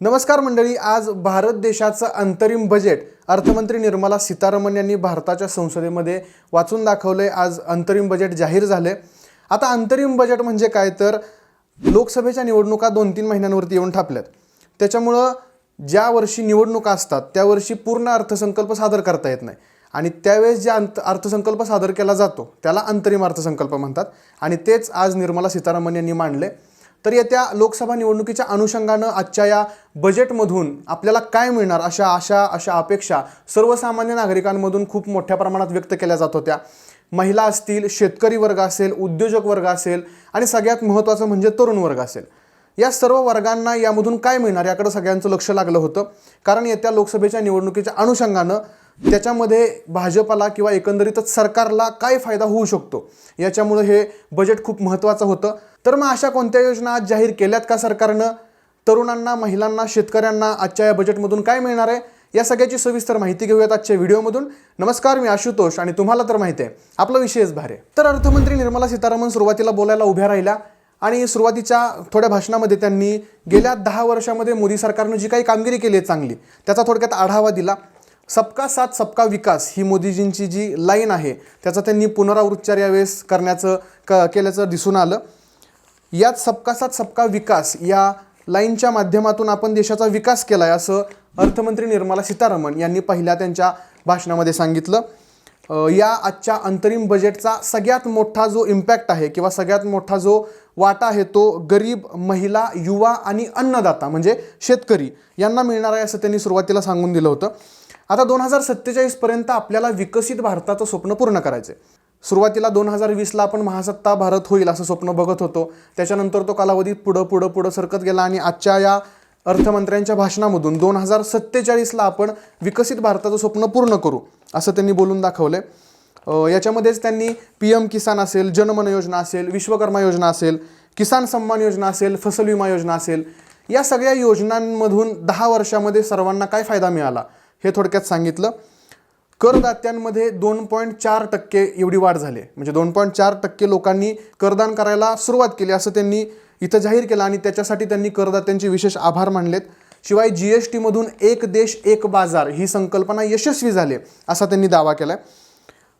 नमस्कार मंडळी, आज भारत देशाचं अंतरिम बजेट अर्थमंत्री निर्मला सीतारामन यांनी भारताच्या संसदेमध्ये वाचून दाखवले। आज अंतरिम बजेट जाहीर झाले। आता अंतरिम बजेट म्हणजे काय तर लोकसभेच्या निवडणुका 2-3 महिन्यांवरती येऊन ठापल्यात। त्याच्यामुळे ज्या वर्षी निवडणुका असतात त्या वर्षी पूर्ण अर्थसंकल्प सादर करता येत नाही आणि त्यावेळेस जे अर्थसंकल्प सादर केला जातो त्याला अंतरिम अर्थसंकल्प म्हणतात आणि तेच आज निर्मला सीतारामन यांनी मांडले। तर येत्या लोकसभा निवडणुकीच्या अनुषंगाने आजच्या या बजेटमधून आपल्याला काय मिळणार अशा अपेक्षा सर्वसामान्य नागरिकांमधून खूप मोठ्या प्रमाणात व्यक्त केल्या जात होत्या। महिला असतील, शेतकरी वर्ग असेल, उद्योजक वर्ग असेल आणि सगळ्यात महत्त्वाचं म्हणजे तरुण वर्ग असेल, या सर्व वर्गांना यामधून काय मिळणार याकडे सगळ्यांचं लक्ष लागलं होतं। कारण येत्या लोकसभेच्या निवडणुकीच्या अनुषंगाने त्याच्यामध्ये भाजपला किंवा एकंदरीतच सरकारला काय फायदा होऊ शकतो याच्यामुळे हे बजेट खूप महत्त्वाचं होतं। तर मग अशा कोणत्या योजना आज जाहीर केल्यात का सरकारनं? तरुणांना, महिलांना, शेतकऱ्यांना आजच्या या बजेटमधून काय मिळणार आहे या सगळ्याची सविस्तर माहिती घेऊयात आजच्या व्हिडिओमधून। नमस्कार, मी आशुतोष आणि तुम्हाला तर माहिती आहे आपला विषयच भारी आहे। तर अर्थमंत्री निर्मला सीतारामन सुरुवातीला बोलायला उभ्या राहिल्या आणि सुरुवातीच्या थोड्या भाषणामध्ये त्यांनी गेल्या 10 वर्षांमध्ये मोदी सरकारने जी काही कामगिरी केली आहे चांगली त्याचा थोडक्यात आढावा दिला। सबका साथ सबका विकास ही मोदीजींची जी लाईन आहे त्याचा त्यांनी पुनरावृत्तार यावेळेस केल्याचं दिसून आलं। यात सबका साथ सबका विकास या लाईनच्या माध्यमातून आपण देशाचा विकास केला आहे असं अर्थमंत्री निर्मला सीतारामन यांनी पहिल्या त्यांच्या भाषणामध्ये सांगितलं। या आजच्या अंतरिम बजेटचा सगळ्यात मोठा जो इम्पॅक्ट आहे किंवा सगळ्यात मोठा जो वाटा आहे तो गरीब, महिला, युवा आणि अन्नदाता म्हणजे शेतकरी यांना मिळणार आहे असं त्यांनी सुरुवातीला सांगून दिलं होतं। आता 2047 पर्यंत आपल्याला विकसित भारताचं स्वप्न पूर्ण करायचं आहे। सुरुवातीला 2020ला आपण महासत्ता भारत होईल असं स्वप्न बघत होतो। त्याच्यानंतर तो कालावधी पुढं सरकत गेला आणि आजच्या या अर्थमंत्र्यांच्या भाषणामधून 2047ला आपण विकसित भारताचं स्वप्न पूर्ण करू असं त्यांनी बोलून दाखवलंय। याच्यामध्येच त्यांनी PM किसान असेल, जनमन योजना असेल, विश्वकर्मा योजना असेल, किसान सन्मान योजना असेल, फसल विमा योजना असेल, या सगळ्या योजनांमधून 10 वर्षामध्ये सर्वांना काय फायदा मिळाला हे थोडक्यात सांगितलं। करदात्यांमध्ये 2.4% एवढी वाढ झाली, म्हणजे 2.4% लोकांनी करदान करायला सुरुवात केली असं त्यांनी इथं जाहीर केलं आणि त्याच्यासाठी त्यांनी करदात्यांचे विशेष आभार मानलेत। शिवाय GST मधून एक देश एक बाजार ही संकल्पना यशस्वी झाली असा त्यांनी दावा केलाय।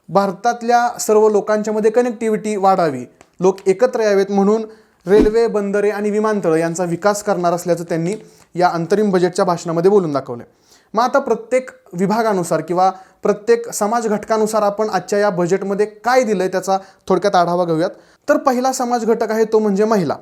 भारतातल्या सर्व लोकांच्या मध्ये कनेक्टिव्हिटी वाढावी, लोक एकत्र यावेत म्हणून रेल्वे, बंदरे आणि विमानतळ यांचा विकास करणार असल्याचं त्यांनी या अंतरिम बजेटच्या भाषणामध्ये बोलून दाखवले। मग आता प्रत्येक विभागानुसार किंवा प्रत्येक समाज घटकानुसार आपण आजच्या या बजेटमध्ये काय दिलंय त्याचा थोडक्यात आढावा घेऊयात। तर पहिला समाज घटक आहे तो म्हणजे महिला।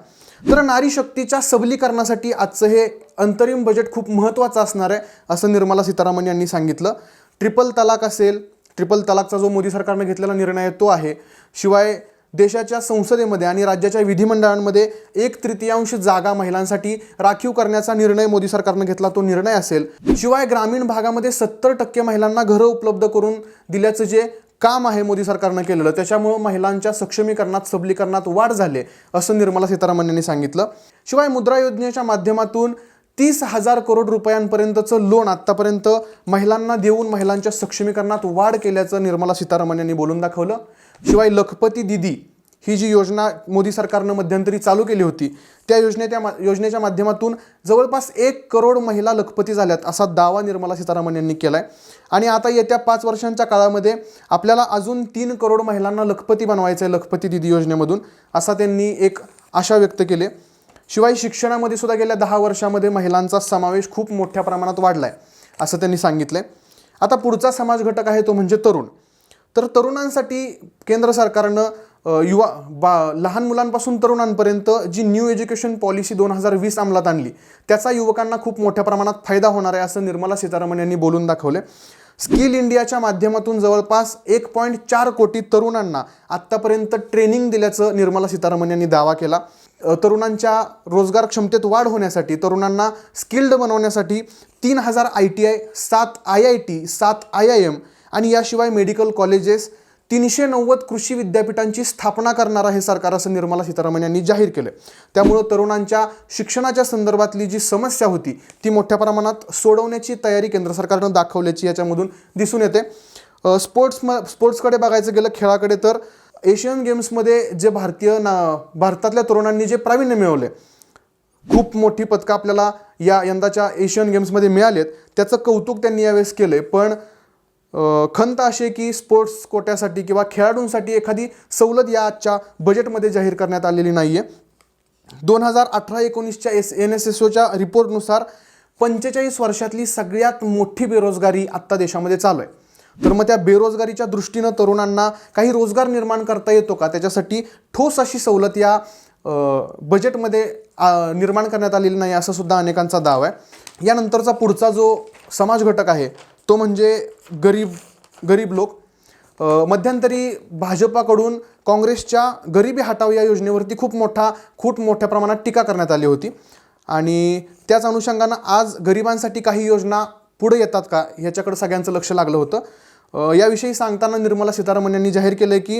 तर नारी शक्तीच्या सबलीकरणासाठी आजचं हे अंतरिम बजेट खूप महत्त्वाचं असणार आहे असं निर्मला सीतारामन यांनी सांगितलं। ट्रिपल तलाक असेल, ट्रिपल तलाकचा जो मोदी सरकारने घेतलेला निर्णय आहे तो आहे। शिवाय देशाच्या संसदेमध्ये आणि राज्याच्या विधिमंडळांमध्ये 1/3 जागा महिलांसाठी राखीव करण्याचा निर्णय मोदी सरकारने घेतला तो निर्णय असेल। शिवाय ग्रामीण भागामध्ये 70% महिलांना घरं उपलब्ध करून दिल्याचं जे काम आहे मोदी सरकारने केलेलं त्याच्यामुळे महिलांच्या सक्षमीकरणात, सबलीकरणात वाढ झाली असं निर्मला सीतारामन यांनी सांगितलं। शिवाय मुद्रा योजनेच्या माध्यमातून 30,000 करोड रुपयांपर्यंतचं लोन आतापर्यंत महिलांना देऊन महिलांच्या सक्षमीकरणात वाढ केल्याचं निर्मला सीतारामन यांनी बोलून दाखवलं। शिवाय लखपती दीदी ही जी योजना मोदी सरकारनं मध्यंतरी चालू केली होती त्या योजनेच्या माध्यमातून जवळपास 1 करोड महिला लखपती झाल्यात असा दावा निर्मला सीतारामन यांनी केलाय आणि आता येत्या 5 वर्षांच्या काळामध्ये आपल्याला अजून 3 करोड महिलांना लखपती बनवायचं आहे लखपती दीदी योजनेमधून असा त्यांनी एक आशा व्यक्त केली। शिवाय शिक्षणामध्ये सुद्धा गेल्या 10 वर्षांमध्ये महिलांचा समावेश खूप मोठ्या प्रमाणात वाढलाय असं त्यांनी सांगितलंय। आता पुढचा समाज घटक आहे तो म्हणजे तरुण। तर तरुणांसाठी केंद्र सरकारनं लहान मुलांपासून तरुणांपर्यंत जी न्यू एज्युकेशन पॉलिसी 2020 अंमलात आणली त्याचा युवकांना खूप मोठ्या प्रमाणात फायदा होणार आहे असं निर्मला सीतारामन यांनी बोलून दाखवले। स्किल इंडियाच्या माध्यमातून जवळपास 1.4 कोटी तरुणांना आत्तापर्यंत ट्रेनिंग दिल्याचं निर्मला सीतारामन यांनी दावा केला। तरुणांच्या रोजगार क्षमतेत वाढ होण्यासाठी, तरुणांना स्किल्ड बनवण्यासाठी 3000 ITI, 7 IIT, 7 IIM आणि याशिवाय मेडिकल कॉलेजेस, 390 कृषी विद्यापीठांची स्थापना करणार आहे सरकार असं निर्मला सीतारामन यांनी जाहीर केलं। त्यामुळे तरुणांच्या शिक्षणाच्या संदर्भातली जी समस्या होती ती मोठ्या प्रमाणात सोडवण्याची तयारी केंद्र सरकारनं दाखवल्याची याच्यामधून दिसून येते। स्पोर्ट्सकडे बघायचं गेलं, खेळाकडे, तर एशियन गेम्समध्ये जे भारतातल्या तरुणांनी जे प्रावीण्य मिळवले खूप मोठी पदकं आपल्याला या यंदाच्या एशियन गेम्समध्ये मिळालेत, त्याचं कौतुक त्यांनी यावेळेस केलं. पण खंत अशी आहे की स्पोर्ट्स कोट्यासाठी किंवा खेळाडूंसाठी एखादी सवलत या आजच्या बजेटमध्ये जाहीर करण्यात आलेली नाही आहे. 2018-19च्या NSSOच्या रिपोर्टनुसार 45 वर्षातली सगळ्यात मोठी बेरोजगारी आत्ता देशामध्ये चालू आहे. तर मग त्या बेरोजगारीच्या दृष्टीनं तरुणांना काही रोजगार निर्माण करता येतो का, त्याच्यासाठी ठोस अशी सवलत या बजेटमध्ये निर्माण करण्यात आलेली नाही, असं सुद्धा अनेकांचा दावा आहे. यानंतरचा पुढचा जो समाज घटक आहे तो म्हणजे गरीब लोक. मध्यंतरी भाजपाकडून काँग्रेसच्या गरिबी हटाव या योजनेवरती खूप मोठ्या प्रमाणात टीका करण्यात आली होती आणि त्याच अनुषंगानं आज गरिबांसाठी काही योजना पुढे येतात का ह्याच्याकडे सगळ्यांचं लक्ष लागलं होतं. याविषयी सांगताना निर्मला सीतारामन यांनी जाहीर केलं की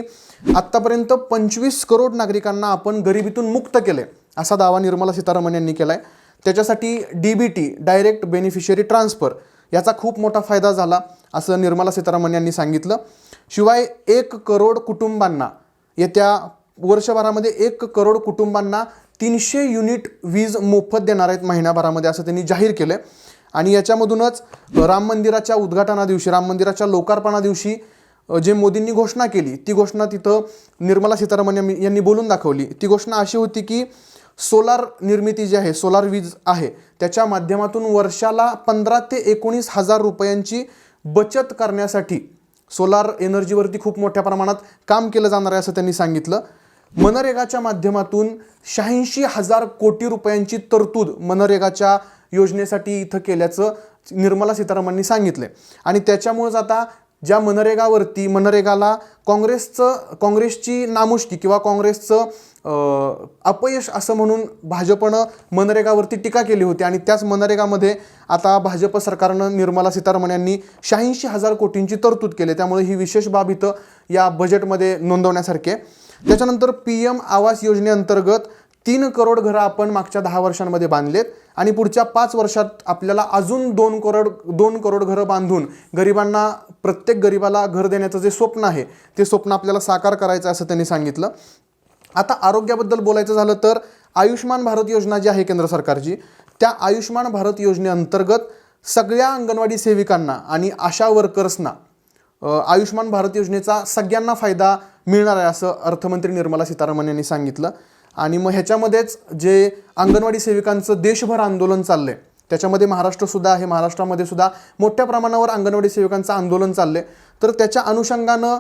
आत्तापर्यंत 25 करोड नागरिकांना आपण गरिबीतून मुक्त केले, असा दावा निर्मला सीतारामन यांनी केला आहे. त्याच्यासाठी DBT डायरेक्ट बेनिफिशियरी ट्रान्सफर याचा खूप मोठा फायदा झाला, असं निर्मला सीतारामन यांनी सांगितलं. शिवाय 1 करोड कुटुंबांना येत्या वर्षभरामध्ये 1 करोड कुटुंबांना 300 युनिट वीज मोफत देणार आहेत महिन्याभरामध्ये, असं त्यांनी जाहीर केलं. आणि याच्यामधूनच राम मंदिराच्या उद्घाटना दिवशी, राम मंदिराच्या लोकार्पणा दिवशी जे मोदींनी घोषणा केली ती घोषणा तिथं निर्मला सीतारामन यांनी बोलून दाखवली. ती घोषणा अशी होती की सोलार निर्मिती जी आहे, सोलार वीज आहे, त्याच्या माध्यमातून वर्षाला 15 ते 19 हजार रुपयांची बचत करण्यासाठी सोलार एनर्जीवरती खूप मोठ्या प्रमाणात काम केलं जाणार आहे, असं त्यांनी सांगितलं. मनरेगाच्या माध्यमातून 86,000 कोटी रुपयांची तरतूद मनरेगाच्या योजनेसाठी इथं केल्याचं निर्मला सीतारामननी सांगितलं. आणि त्याच्यामुळेच आता ज्या मनरेगाला काँग्रेसची नामुष्की किंवा काँग्रेसचं अपयश असं म्हणून भाजपनं मनरेगावरती टीका केली होती आणि त्याच मनरेगामध्ये आता भाजप सरकारनं निर्मला सीतारामन यांनी 86,000 कोटींची तरतूद केली. त्यामुळे ही विशेष बाब इथं या बजेटमध्ये नोंदवण्यासारखी आहे. त्याच्यानंतर PM आवास योजनेअंतर्गत 3 करोड घरं आपण मागच्या 10 वर्षांमध्ये बांधलेत आणि पुढच्या 5 वर्षात आपल्याला अजून 2 करोड घरं बांधून प्रत्येक गरिबाला घर देण्याचं जे स्वप्न आहे ते स्वप्न आपल्याला साकार करायचं, असं त्यांनी सांगितलं. आता आरोग्याबद्दल बोलायचं झालं तर आयुष्मान भारत योजना जी आहे केंद्र सरकारची, त्या आयुष्मान भारत योजनेअंतर्गत सगळ्या अंगणवाडी सेविकांना आणि आशा वर्कर्सना आयुष्मान भारत योजनेचा सगळ्यांना फायदा मिळणार आहे, असं अर्थमंत्री निर्मला सीतारामन यांनी सांगितलं. आणि मग ह्याच्यामध्येच जे अंगणवाडी सेविकांचं देशभर आंदोलन चाललंय त्याच्यामध्ये महाराष्ट्रसुद्धा आहे. महाराष्ट्रामध्ये सुद्धा मोठ्या प्रमाणावर अंगणवाडी सेविकांचं आंदोलन चाललंय. तर त्याच्या अनुषंगानं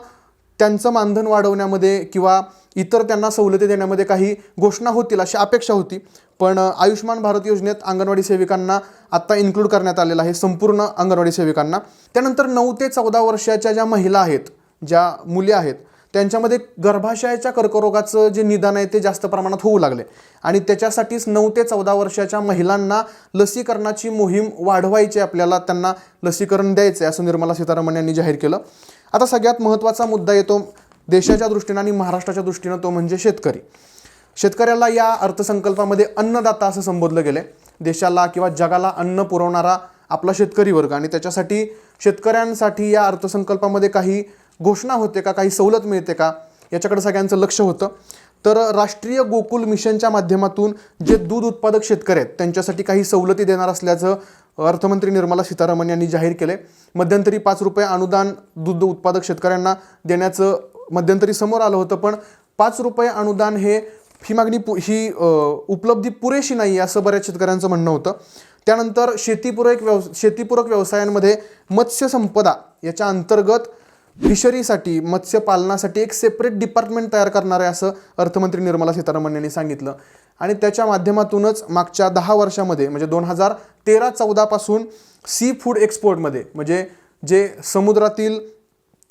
त्यांचं मानधन वाढवण्यामध्ये किंवा इतर त्यांना सवलती देण्यामध्ये काही घोषणा होतील अशी अपेक्षा होती. पण आयुष्मान भारत योजनेत अंगणवाडी सेविकांना आत्ता इन्क्लूड करण्यात आलेलं आहे, संपूर्ण अंगणवाडी सेविकांना. त्यानंतर 9 ते 14 वर्षाच्या ज्या महिला आहेत, ज्या मुली आहेत, त्यांच्यामध्ये गर्भाशयाच्या कर्करोगाचं जे निदान आहे ते जास्त प्रमाणात होऊ लागले आणि त्याच्यासाठीच 9 ते 14 वर्षाच्या महिलांना लसीकरणाची मोहीम वाढवायची, आपल्याला त्यांना लसीकरण द्यायचं आहे, असं निर्मला सीतारामन यांनी जाहीर केलं. आता सगळ्यात महत्त्वाचा मुद्दा येतो देशाच्या दृष्टीनं आणि महाराष्ट्राच्या दृष्टीनं, तो म्हणजे शेतकरी. शेतकऱ्याला या अर्थसंकल्पामध्ये अन्नदाता असं संबोधलं गेलं. देशाला किंवा जगाला अन्न पुरवणारा आपला शेतकरी वर्ग आणि त्याच्यासाठी शेतकऱ्यांसाठी या अर्थसंकल्पामध्ये काही घोषणा होते का, काही सवलत मिळते का, याच्याकडे सगळ्यांचं लक्ष होतं. तर राष्ट्रीय गोकुल मिशनच्या माध्यमातून जे दूध उत्पादक शेतकरी आहेत त्यांच्यासाठी काही सवलती देणार असल्याचं अर्थमंत्री निर्मला सीतारामन यांनी जाहीर केले. मध्यंतरी 5 रुपये अनुदान दूध उत्पादक शेतकऱ्यांना देण्याचं मध्यंतरी समोर आलं होतं, पण 5 रुपये अनुदान ही उपलब्धी पुरेशी नाही असं बऱ्याच शेतकऱ्यांचं म्हणणं होतं. त्यानंतर शेतीपूरक व्यवसायांमध्ये मत्स्यसंपदा याच्या अंतर्गत फिशरीसाठी, मत्स्यपालनासाठी एक सेपरेट डिपार्टमेंट तयार करणार आहे, असं अर्थमंत्री निर्मला सीतारामन यांनी सांगितलं. आणि त्याच्या माध्यमातूनच मागच्या 10 वर्षामध्ये म्हणजे 2013-14 पासून सी फूड एक्सपोर्टमध्ये, म्हणजे जे समुद्रातील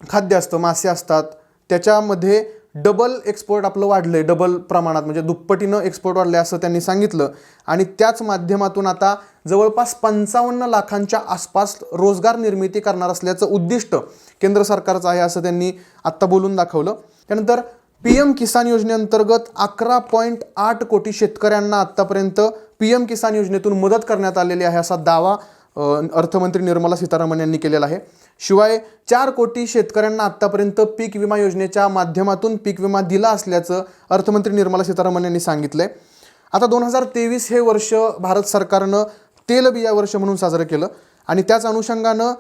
खाद्य असतं, मासे असतात, त्याच्यामध्ये डबल एक्सपोर्ट आपलं वाढलंय, डबल प्रमाणात म्हणजे दुप्पटीनं एक्सपोर्ट वाढले असं त्यांनी सांगितलं. आणि त्याच माध्यमातून आता जवळपास 55 लाखांच्या आसपास रोजगार निर्मिती करणार असल्याचं उद्दिष्ट केंद्र सरकारचं आहे, असं त्यांनी आत्ता बोलून दाखवलं. त्यानंतर PM किसान योजनेअंतर्गत 11.8 कोटी शेतकऱ्यांना आत्तापर्यंत PM किसान योजनेतून मदत करण्यात आलेली आहे, असा दावा अर्थमंत्री निर्मला सीतारामन यांनी केलेला आहे. शिवाय 4 कोटी शेतकऱ्यांना आत्तापर्यंत पीक विमा योजनेच्या माध्यमातून पीक विमा दिला असल्याचं अर्थमंत्री निर्मला सीतारामन यांनी सांगितलंय. आता 2023 हे वर्ष भारत सरकारनं तेलबिया वर्ष म्हणून साजरं केलं आणि त्याच अनुषंगानं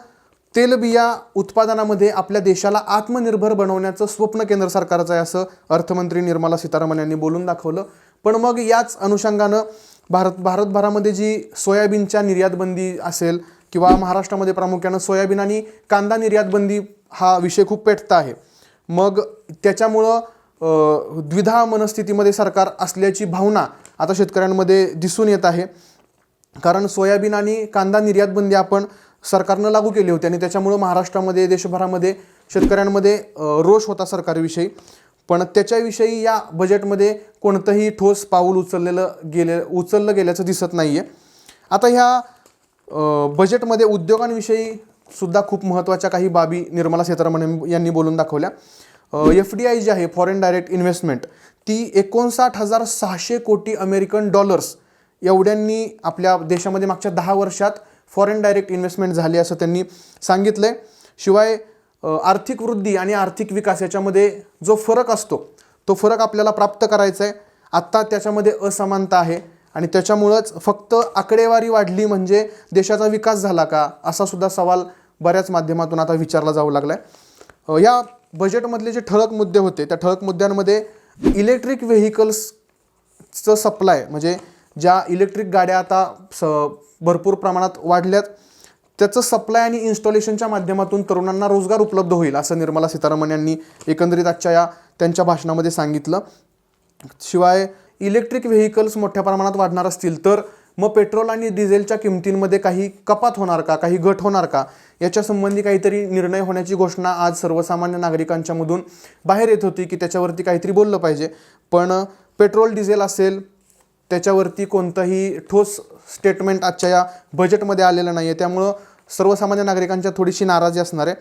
तेलबिया उत्पादनामध्ये आपल्या देशाला आत्मनिर्भर बनवण्याचं स्वप्न केंद्र सरकारचं आहे असं अर्थमंत्री निर्मला सीतारामन यांनी बोलून दाखवलं. पण मग याच अनुषंगानं भारतभरामध्ये जी सोयाबीनच्या निर्यात बंदी असेल किंवा महाराष्ट्रामध्ये प्रामुख्यानं सोयाबीन आणि कांदा निर्यात बंदी हा विषय खूप पेटता आहे. मग त्याच्यामुळं द्विधा मनस्थितीमध्ये सरकार असल्याची भावना आता शेतकऱ्यांमध्ये दिसून येत आहे. कारण सोयाबीन आणि कांदा निर्यात बंदी आपण सरकारनं लागू केली होती आणि त्याच्यामुळं महाराष्ट्रामध्ये देशभरामध्ये शेतकऱ्यांमध्ये रोष होता सरकारविषयी. पण त्याच्याविषयी या बजेटमध्ये कोणतंही ठोस पाऊल उचललं गेल्याचं दिसत नाही आहे. आता ह्या बजेटमध्ये उद्योगांविषयी सुद्धा खूप महत्त्वाच्या काही बाबी निर्मला सीतारामन यांनी बोलून दाखवल्या. FDI जी आहे फॉरेन डायरेक्ट इन्व्हेस्टमेंट ती 59,600 कोटी अमेरिकन डॉलर्स एवढ्यांनी आपल्या देशामध्ये मागच्या 10 वर्षात फॉरेन डायरेक्ट इन्व्हेस्टमेंट झाली असं त्यांनी सांगितलं. शिवाय आर्थिक वृद्धी आणि आर्थिक विकास याच्यामध्ये जो फरक असतो तो फरक आपल्याला प्राप्त करायचा आहे. आत्ता त्याच्यामध्ये असमानता आहे आणि त्याच्यामुळंच फक्त आकडेवारी वाढली म्हणजे देशाचा विकास झाला का असा सुद्धा सवाल बऱ्याच माध्यमातून आता विचारला जाऊ लागला आहे. या बजेटमधले जे ठळक मुद्दे होते त्या ठळक मुद्द्यांमध्ये इलेक्ट्रिक व्हेकल्सचं सप्लाय म्हणजे ज्या इलेक्ट्रिक गाड्या आता भरपूर प्रमाणात वाढल्यात त्याचं सप्लाय आणि इन्स्टॉलेशनच्या माध्यमातून तरुणांना रोजगार उपलब्ध होईल असं निर्मला सीतारामन यांनी एकंदरीत आजच्या या त्यांच्या भाषणामध्ये सांगितलं. शिवाय इलेक्ट्रिक व्हेकल्स मोठ्या प्रमाणात वाढणार असतील तर मग पेट्रोल आणि डिझेलच्या किमतींमध्ये काही कपात होणार का, काही घट होणार का याच्यासंबंधी काहीतरी निर्णय होण्याची घोषणा आज सर्वसामान्य नागरिकांच्या मधून बाहेर येत होती की त्याच्यावरती काहीतरी बोललं पाहिजे. पण पेट्रोल डिझेल असेल त्याच्यावरती कोणतंही ठोस स्टेटमेंट आजच्या या बजेटमध्ये आलेलं नाही आहे. त्यामुळं सर्वसामान्य नागरिकांच्या थोडीशी नाराजी असणार आहे.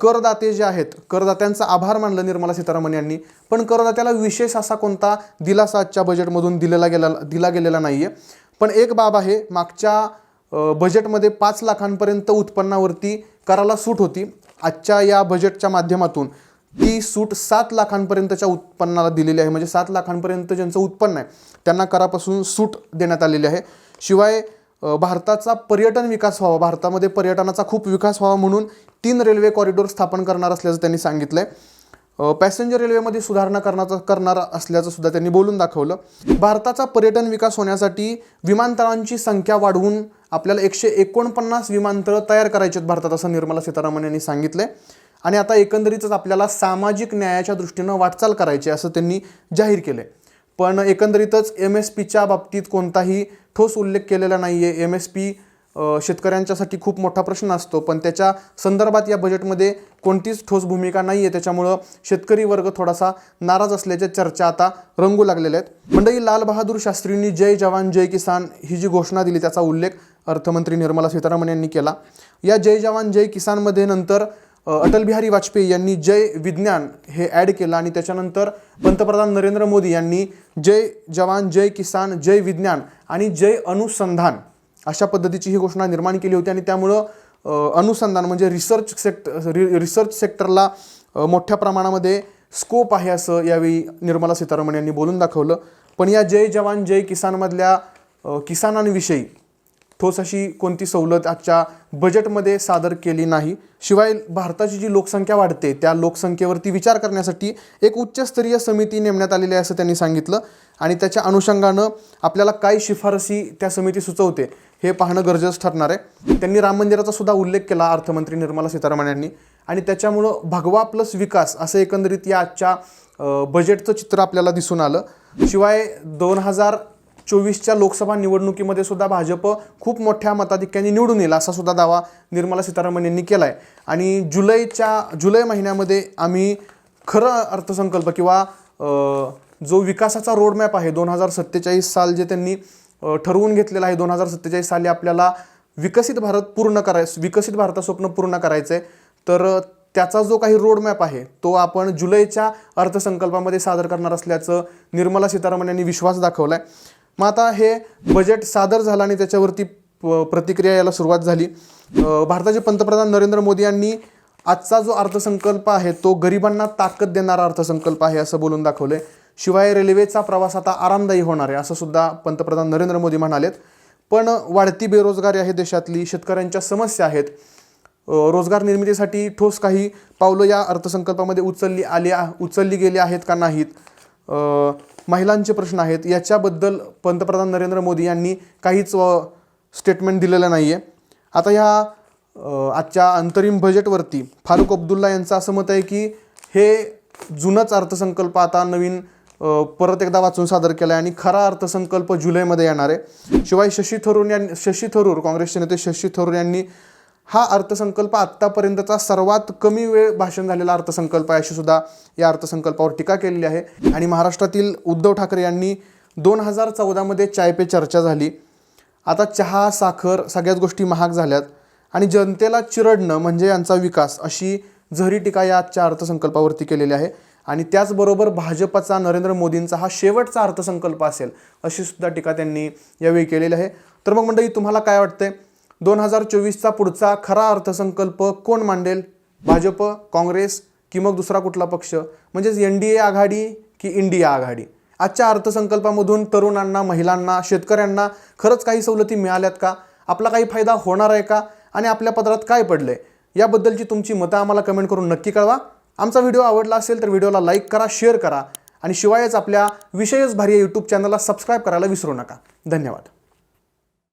करदाते जे आहेत करदात्यांचा आभार मानलं निर्मला सीतारामन यांनी. पण करदात्याला विशेष असा कोणता दिलासा आजच्या बजेटमधून दिला गेलेला नाही आहे. पण एक बाब आहे, मागच्या बजेटमध्ये 5 लाखांपर्यंत उत्पन्नावरती कराला सूट होती. आजच्या या बजेटच्या माध्यमातून ती सूट 7 लाखांपर्यंतच्या उत्पन्नाला दिलेली आहे. म्हणजे 7 लाखांपर्यंत ज्यांचं उत्पन्न आहे त्यांना करापासून सूट देण्यात आलेली आहे. शिवाय भारताचा पर्यटन विकास व्हावा, भारतामध्ये पर्यटनाचा खूप विकास व्हावा म्हणून 3 रेल्वे कॉरिडॉर स्थापन करणार असल्याचं त्यांनी सांगितलं आहे. पॅसेंजर रेल्वेमध्ये सुधारणा करणार असल्याचं सुद्धा त्यांनी बोलून दाखवलं. भारताचा पर्यटन विकास होण्यासाठी विमानतळांची संख्या वाढवून आपल्याला 149 विमानतळं तयार करायची आहेत भारतात असं निर्मला सीतारामन यांनी सांगितलं. आणि आता एकंदरीतच आपल्याला सामाजिक न्यायाच्या दृष्टीनं वाटचाल करायची असं त्यांनी जाहीर केलं. पण एकंदरीतच MSPच्या बाबतीत कोणताही ठोस उल्लेख केलेला नाही आहे. MSP शेतकऱ्यांच्यासाठी खूप मोठा प्रश्न असतो पण त्याच्या संदर्भात या बजेटमध्ये कोणतीच ठोस भूमिका नाही आहे. त्याच्यामुळं शेतकरी वर्ग थोडासा नाराज असल्याच्या चर्चा आता रंगू लागलेल्या आहेत. मंडळी, लाल बहादूर शास्त्रींनी जय जवान जय किसान ही जी घोषणा दिली त्याचा उल्लेख अर्थमंत्री निर्मला सीतारामन यांनी केला. या जय जवान जय किसानमध्ये नंतर अटल बिहारी वाजपेयी यांनी जय विज्ञान हे ॲड केलं आणि त्याच्यानंतर पंतप्रधान नरेंद्र मोदी यांनी जय जवान जय किसान जय विज्ञान आणि जय अनुसंधान अशा पद्धतीची ही घोषणा निर्माण केली होती. आणि त्यामुळं अनुसंधान म्हणजे रिसर्च सेक्टरला मोठ्या प्रमाणामध्ये स्कोप आहे असं यावेळी निर्मला सीतारामन यांनी बोलून दाखवलं. पण या जय जवान जय किसानमधल्या किसानांविषयी ठोस अशी कोणती सवलत आजच्या बजेटमध्ये सादर केली नाही. शिवाय भारताची जी लोकसंख्या वाढते त्या लोकसंख्येवरती विचार करण्यासाठी एक उच्चस्तरीय समिती नेमण्यात आलेली आहे असं त्यांनी सांगितलं. आणि त्याच्या अनुषंगानं आपल्याला काय शिफारसी त्या समिती सुचवते हे पाहणं गरजेचं ठरणार आहे. त्यांनी राम मंदिराचा सुद्धा उल्लेख केला अर्थमंत्री निर्मला सीतारामन यांनी. आणि त्याच्यामुळं भगवा प्लस विकास असं एकंदरीत या आजच्या बजेटचं चित्र आपल्याला दिसून आलं. शिवाय 2024च्या लोकसभा निवडणुकीमध्ये सुद्धा भाजप खूप मोठ्या मताधिक्याने निवडून येईल असा सुद्धा दावा निर्मला सीतारामन यांनी केला आहे. आणि जुलै महिन्यामध्ये आम्ही खरं अर्थसंकल्प किंवा जो विकासाचा रोडमॅप आहे 2047 साल जे त्यांनी ठरवून घेतलेलं आहे, 2047 साली आपल्याला विकसित भारत स्वप्न पूर्ण करायचं आहे. तर त्याचा जो काही रोडमॅप आहे तो आपण जुलैच्या अर्थसंकल्पामध्ये सादर करणार असल्याचं निर्मला सीतारामन यांनी विश्वास दाखवला आहे. मग आता हे बजेट सादर झालं आणि त्याच्यावरती प्रतिक्रिया यायला सुरुवात झाली. भारताचे पंतप्रधान नरेंद्र मोदी यांनी आजचा जो अर्थसंकल्प आहे तो गरिबांना ताकद देणारा अर्थसंकल्प आहे असं बोलून दाखवलंय. शिवाय रेल्वेचा प्रवास आता आरामदायी होणार आहे असं सुद्धा पंतप्रधान नरेंद्र मोदी म्हणालेत. पण वाढती बेरोजगारी आहे देशातली, शेतकऱ्यांच्या समस्या आहेत, रोजगार निर्मितीसाठी ठोस काही पावलं या अर्थसंकल्पामध्ये उचलली गेली आहेत का नाहीत, महिलांचे प्रश्न आहेत, याच्याबद्दल पंतप्रधान नरेंद्र मोदी यांनी काहीच स्टेटमेंट दिलेलं नाही आहे. आता ह्या आजच्या अंतरिम बजेटवरती फारुख अब्दुल्ला यांचं असं मत आहे की हे जुनंच अर्थसंकल्प आता नवीन परत एकदा वाचून सादर केला आहे आणि खरा अर्थसंकल्प जुलैमध्ये येणार आहे. शिवाय शशी थरूर काँग्रेसचे नेते शशी थरूर यांनी हा अर्थसंकल्प आत्तापर्यंतचा सर्वात कमी वेळ भाषण झालेला अर्थसंकल्प आहे अशी सुद्धा या अर्थसंकल्पावर टीका केलेली आहे. आणि महाराष्ट्रातील उद्धव ठाकरे यांनी 2014मध्ये चाय पे चर्चा झाली, आता चहा साखर सगळ्याच गोष्टी महाग झाल्यात आणि जनतेला चिरडणं म्हणजे यांचा विकास अशी जहरी टीका या आजच्या अर्थसंकल्पावरती केलेली आहे. आणि त्याचबरोबर भाजपचा नरेंद्र मोदींचा हा शेवटचा अर्थसंकल्प असेल अशी सुद्धा टीका त्यांनी यावेळी केलेली आहे. तर मग मंडळी, तुम्हाला काय वाटतंय, 2024चा पुढचा खरा अर्थसंकल्प कोण मांडेल? भाजप, काँग्रेस की मग दुसरा कुठला पक्ष, म्हणजेच NDA आघाडी की इंडिया आघाडी? आजच्या अर्थसंकल्पामधून तरुणांना, महिलांना, शेतकऱ्यांना खरंच काही सवलती मिळाल्यात का? आपला काही फायदा होणार आहे का? आणि आपल्या पदरात काय पडलंय याबद्दलची तुमची मतं आम्हाला कमेंट करून नक्की कळवा. आमचा व्हिडिओ आवडला असेल तर व्हिडिओला लाईक करा, शेअर करा आणि शिवायच आपल्या विषयच भारी यूट्यूब चॅनलला सबस्क्राईब करायला विसरू नका. धन्यवाद.